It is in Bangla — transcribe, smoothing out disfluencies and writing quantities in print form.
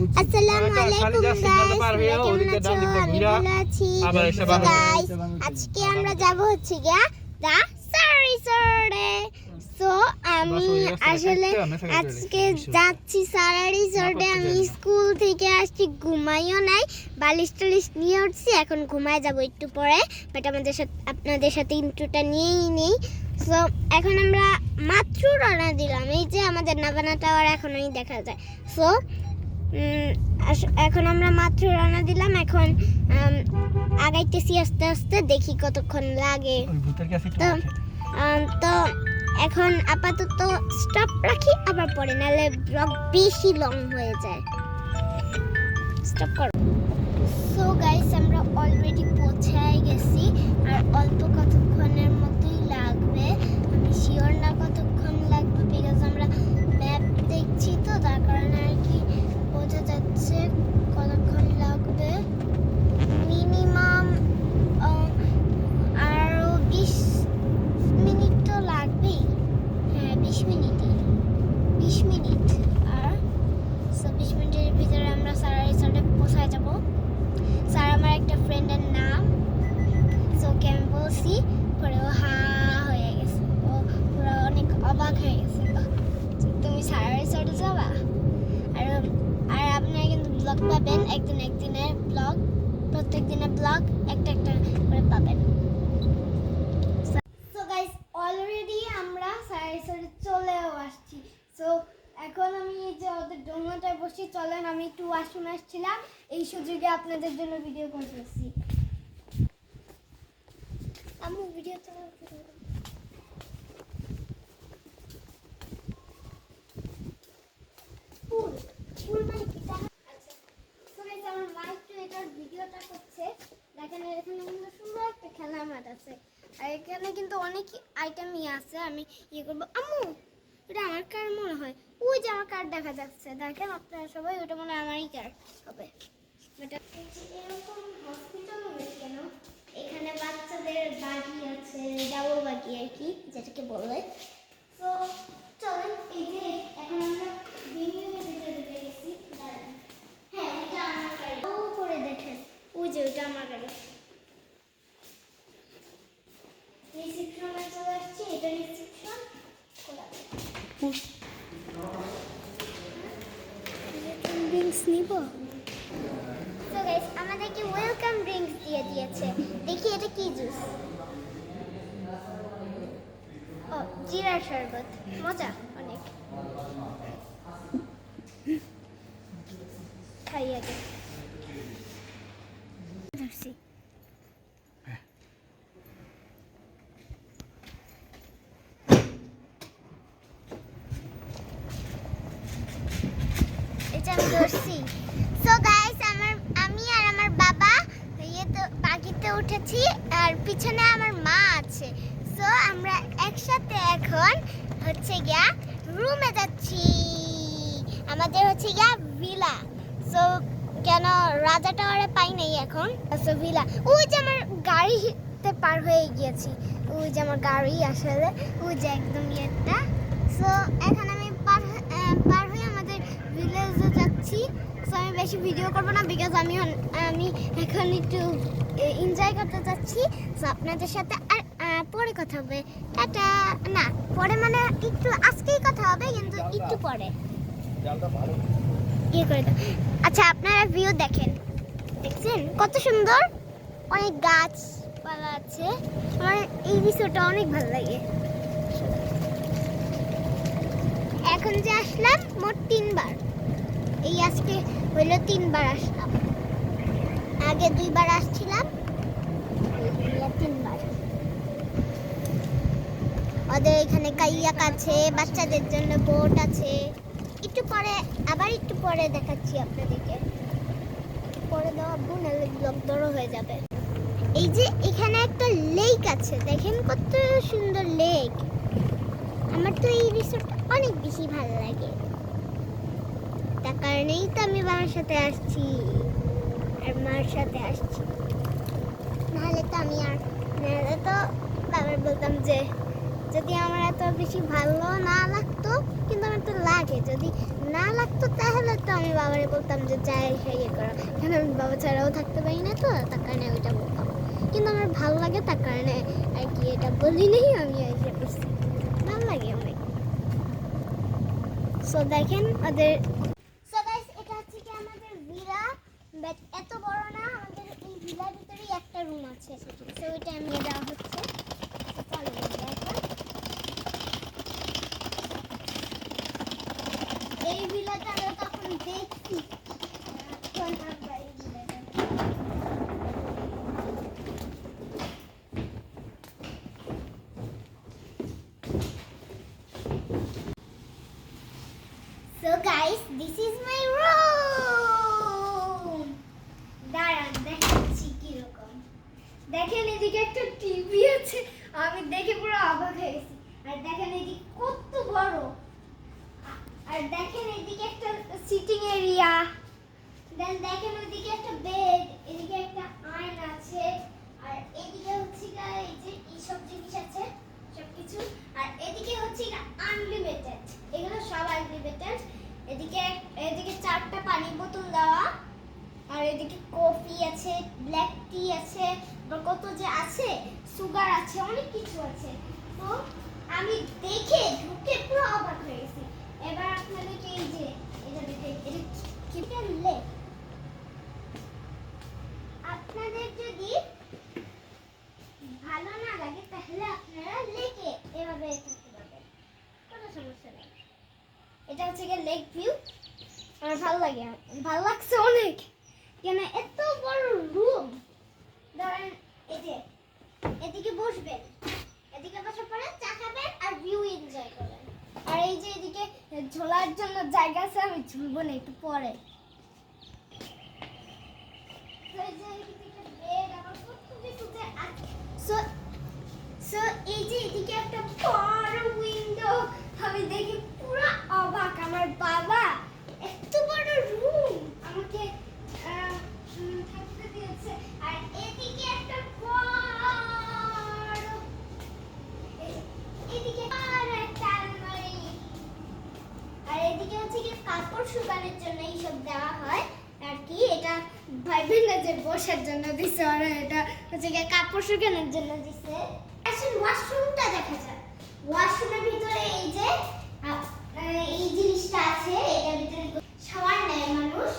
আসসালামু আলাইকুম গাইস, আজকে আমরা যাব হচ্ছে গিয়া দা সারি রিসোর্টে। সো আমি আসলে আজকে যাচ্ছি সারি রিসোর্টে। আমি স্কুল থেকে আসছি, ঘুমাইও নাই, বালিশ টালিশ নিয়ে উঠছি, এখন ঘুমায় যাব একটু পরে। বাট আপনাদের সাথে ইন্ট্রোটা নিয়েই নেই। সো এখন আমরা মাত্র রওনা দিলাম। এই যে আমাদের নাভানা টাওয়ার এখনই দেখা যায়। সো এখন আমরা মাত্র রওনা দিলাম। এখন আগাইতেছি আস্তে আস্তে, দেখি কতক্ষণ লাগে। তো এখন আপাতত স্টপ রাখি, আবার পরে নাহলে ব্লগ বেশি লং হয়ে যায়। স্টপ করো। সো গাইস, আমরা অলরেডি পৌঁছে গেছি, আর অল্প কতক্ষণের মতোই লাগবে। আমি শিওর না কতক্ষণ লাগবে, বিকজ আমরা ম্যাপ দেখছি, তো তার কারণে আর কি বোঝা যাচ্ছে কতক্ষণ লাগবে। মিনিমাম আরও 20 মিনিট তো লাগবেই। হ্যাঁ, 20 মিনিটই, 20 মিনিট। আর 20 মিনিটের ভিতরে আমরা সারা রিসোর্টে পৌঁছায় যাব। স্যার আমার একটা ফ্রেন্ডের নাম, সো ওকে আমি বলছি, পরে ও হা হয়ে গেছে, ও পুরো অনেক অবাক হয়ে গেছে, তুমি সারা রিসোর্টে যাবা। আর আপনারা কিন্তু ব্লগ পাবেন, একদিনের ব্লগ, প্রত্যেক দিনের ব্লগ একটা একটা করে পাবেন। সো গাইস, অলরেডি আমরা সারা রিসোর্টে চলেও আসছি। সো এখন আমি এই যে ওদের ডোমাটায় বসি, চলেন আমি একটু ওয়াশরুমে আসছিলাম, এই সুযোগে আপনাদের জন্য ভিডিও করতেছি। আমি ভিডিও তো আমার মা একটু এটার ভিডিওটা করছে। দেখেন এখানে কিন্তু সুন্দর একটা খেলার মাঠ আছে, আর এখানে কিন্তু অনেক আইটেমই আছে। আমি ইয়ে করবো। আম্মু, এটা আমার কার মনে হয়, ওই যে আমার কার্ড দেখা যাচ্ছে, দেখেন আপনারা সবাই, ওটা মনে হয় আমারই কার্ড হবে। এরকম হসপিটাল হবে কেন? এখানে বাচ্চাদের বাগি আছে, ডাবল বাগি আর কি, যেটাকে বলে। তো চলেন, এই যে এখন আমরা বিল্ডিংয়ের ভিতরে গেছি। হ্যাঁ, এটা আমার গাড়ি। ও করে দেখেন, ওই যে ওইটা আমার গাড়ি। রিসেপশনে চলে আসছি, এটা রিসেপশন। ড্রিঙ্কস নিব। সো গাইস, আমাদেরকে ওয়েলকাম ড্রিঙ্কস দিয়ে দিয়েছে। দেখি এটা কি জুস। ও, জিরা শরবত, মজা অনেক। খাই আগে। ধরছি। এটা আমি ধরছি। সো গাইস, আমি আর আমার বাবা তো বাগিতে উঠেছি, আর পিছনে আমার মা আছে। সো আমরা একসাথে এখন হচ্ছে গিয়া রুমে যাচ্ছি। আমাদের হচ্ছে গিয়া ভিলা। সো কেন রাজা টাওয়ারে পাই নাই এখন। সো ভিলা, ওই যে আমার গাড়িতে পার হয়ে গিয়েছি, ওই যে আমার গাড়ি আসলে, ওই যে একদম ইয়েটা। সো এখন আমি পার হয়ে আমাদের ভিলেজে যাচ্ছি। সো আমি বেশি ভিডিও করবো না, বিকজ আমি এখন একটু এনজয় করতে যাচ্ছি। সো আপনাদের সাথে আর পরে কথা হবে। টাটা। না, পরে মানে একটু আজকেই কথা হবে, কিন্তু একটু পরে ইয়ে করে দাও। আচ্ছা, আপনারা ভিউ দেখেন, দেখছেন কত সুন্দর, অনেক গাছপালা আছে। আমার এই রিসোর্টটা অনেক ভালো লাগে। এখন যে আসলাম মোট 3 বার, এই আজকে হইলো 3 বার আসলাম। আগে 2 বার আসছিলাম, 3 বার। ওদের এখানে কাইয়াক আছে, বাচ্চাদের জন্য বোট আছে। একটু পরে, আবার একটু পরে দেখাচ্ছি আপনাদেরকে। পরে দেওয়া নাহলে ব্লগ বড় হয়ে যাবে। এই যে এখানে একটা লেক আছে, দেখেন কত সুন্দর লেক। আমার তো এই রিসোর্টটা অনেক বেশি ভালো লাগে, তার কারণেই তো আমি বাবার সাথে আসছি আর মার সাথে আসছি। নাহলে তো বাবার বলতাম যে যদি আমার এত বেশি ভালো না লাগতো, কিন্তু আমার তো লাগে, যদি না লাগতো তাহলে তো আমি বাবারে বলতাম যে যাই ইয়ে করো, কারণ আমি বাবা ছাড়াও থাকতে পারি না, তো তার কারণে ওইটা বলতাম। কিন্তু আমার ভালো লাগে তার কারণে আর কি এটা বলি নেই, আমি এসে করছি, ভালো লাগে অনেক। সো দেখেন ওদের, সো গাইস এটা হচ্ছে কি আমাদের ভিলা, বাট এত বড় না, আমাদের এই ভিলার ভিতরেই একটা রুম আছে, তো ওইটা আমি দেওয়া হচ্ছে। তো চলো দেখো, এই ভিলাটা আমরা তখন দেখছি, এখন আমরা এই ভিলাটা So guys, this is my room. দাঁড়ান দেখাচ্ছি কিরকম। দেখেন এদিকে একটা টিভি আছে, আমি দেখে পুরো অবাক হয়ে গেছি। আর দেখেন এদিকে কত বড়, আর দেখেন এদিকে একটা সিটিং এরিয়া, দেন দেখেন ওইদিকে একটা বেড, এদিকে একটা আয়না আছে, আর এদিকে হচ্ছে এই যে এইসব জিনিস আছে সবকিছু, আর এদিকে হচ্ছে আনলিমিটেড, এগুলো সব আনলিমিটেড। এদিকে এদিকে 4টা পানির বোতল দেওয়া, আর এদিকে কফি আছে, ব্ল্যাক টি আছে, কত যে আছে, সুগার আছে, অনেক কিছু আছে। তো আমি দেখে ঢুকে পুরো অবাক হয়ে গেছি। এবার আপনাদেরকে এই যে এটা দেখে, এটা কি বললে, আপনাদের যদি ভালো না লাগে তাহলে আপনারা লেকে এভাবে থাকতে পারবেন, কোনো সমস্যা নেই। এটা হচ্ছে গিয়ে লেক ভিউ, আমার ভালো লাগে, ভালো লাগছে অনেক, কেন এত বড় রুম। ধরেন এই যে এদিকে বসবেন, এদিকে বসার পরে চা খাবেন আর ভিউ এনজয় করবেন, আর এই যে এদিকে ঝোলার জন্য জায়গা আছে, আমি ঝুলবো না একটু পরে। সো এই যে এদিকে একটা বড় উইন্ডো, আমি দেখি পুরো অবাক, আমার বাবা এত বড় রুম আমাকে থাকতে দিয়েছে। আর এদিকে একটা বড়, এদিকে বড় একটা আলমারি, আর এদিকে হচ্ছে কি কাপড় শুকানোর জন্য এইসব দেওয়া হয় আর কি, এটা ভাই বোনদের বসার জন্য দিছে, আর এটা হচ্ছে কি কাপড় শুকানোর জন্য দিছে। আসলে ওয়াশরুমটা দেখা যায়, ওয়াশরুমের ভিতরে এই যে এই জিনিসটা আছে, এটার ভিতরে শাওয়ার নেয় মানুষ,